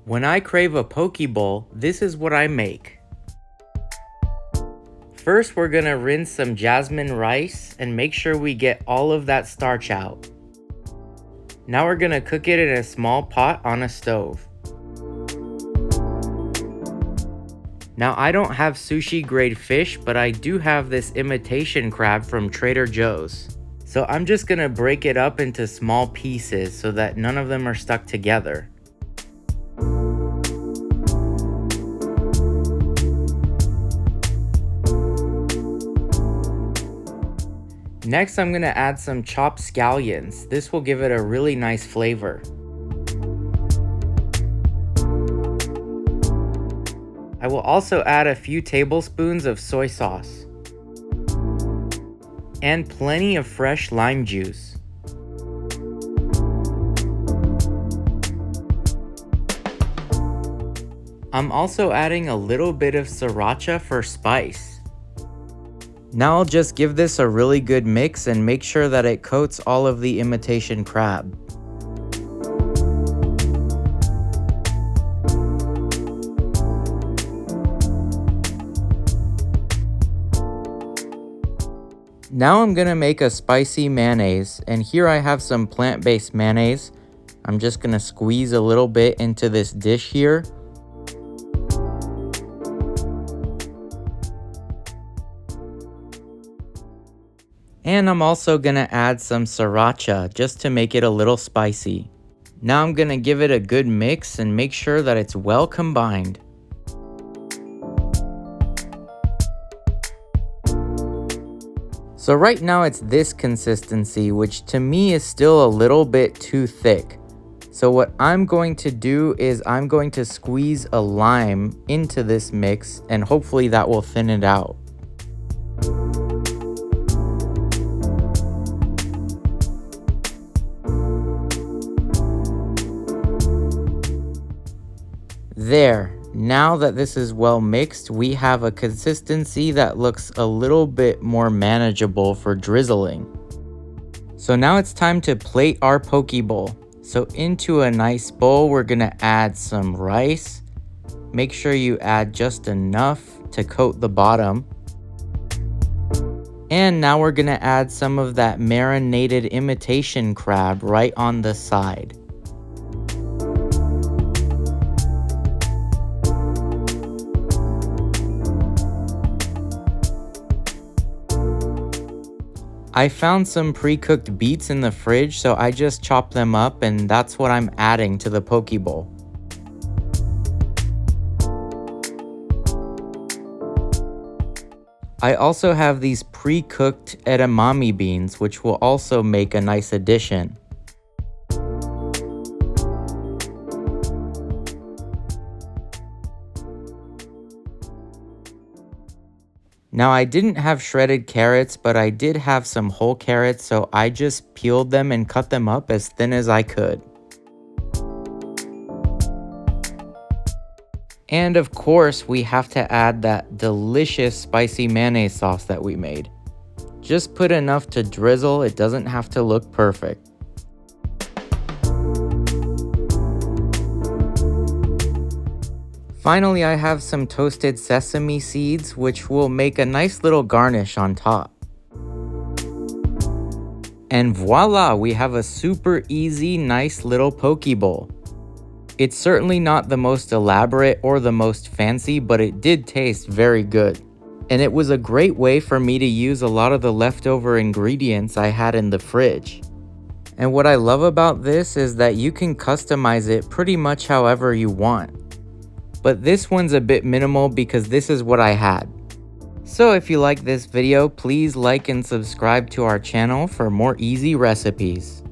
When I crave a poke bowl, this is what I make. First, we're gonna rinse some jasmine rice and make sure we get all of that starch out. Now we're gonna cook it in a small pot on a stove. Now I don't have sushi grade fish, but I do have this imitation crab from Trader Joe's. So I'm just gonna break it up into small pieces so that none of them are stuck together. Next, I'm gonna add some chopped scallions. This will give it a really nice flavor. I will also add a few tablespoons of soy sauce and plenty of fresh lime juice. I'm also adding a little bit of Sriracha for spice. Now I'll just give this a really good mix and make sure that it coats all of the imitation crab. Now I'm gonna make a spicy mayonnaise, and here I have some plant-based mayonnaise. I'm just gonna squeeze a little bit into this dish here. And I'm also gonna add some Sriracha just to make it a little spicy. Now I'm gonna give it a good mix and make sure that it's well combined. So right now it's this consistency, which to me is still a little bit too thick. So what I'm going to do is I'm going to squeeze a lime into this mix and hopefully that will thin it out. There, now that this is well mixed, we have a consistency that looks a little bit more manageable for drizzling. So now it's time to plate our poke bowl. So into a nice bowl, we're gonna add some rice. Make sure you add just enough to coat the bottom. And now we're gonna add some of that marinated imitation crab right on the side. I found some pre-cooked beets in the fridge, so I just chopped them up and that's what I'm adding to the poke bowl. I also have these pre-cooked edamame beans, which will also make a nice addition. Now I didn't have shredded carrots, but I did have some whole carrots, so I just peeled them and cut them up as thin as I could. And of course, we have to add that delicious spicy mayonnaise sauce that we made. Just put enough to drizzle, it doesn't have to look perfect. Finally, I have some toasted sesame seeds, which will make a nice little garnish on top. And voila, we have a super easy, nice little poke bowl. It's certainly not the most elaborate or the most fancy, but it did taste very good. And it was a great way for me to use a lot of the leftover ingredients I had in the fridge. And what I love about this is that you can customize it pretty much however you want. But this one's a bit minimal because this is what I had. So if you like this video, please like and subscribe to our channel for more easy recipes.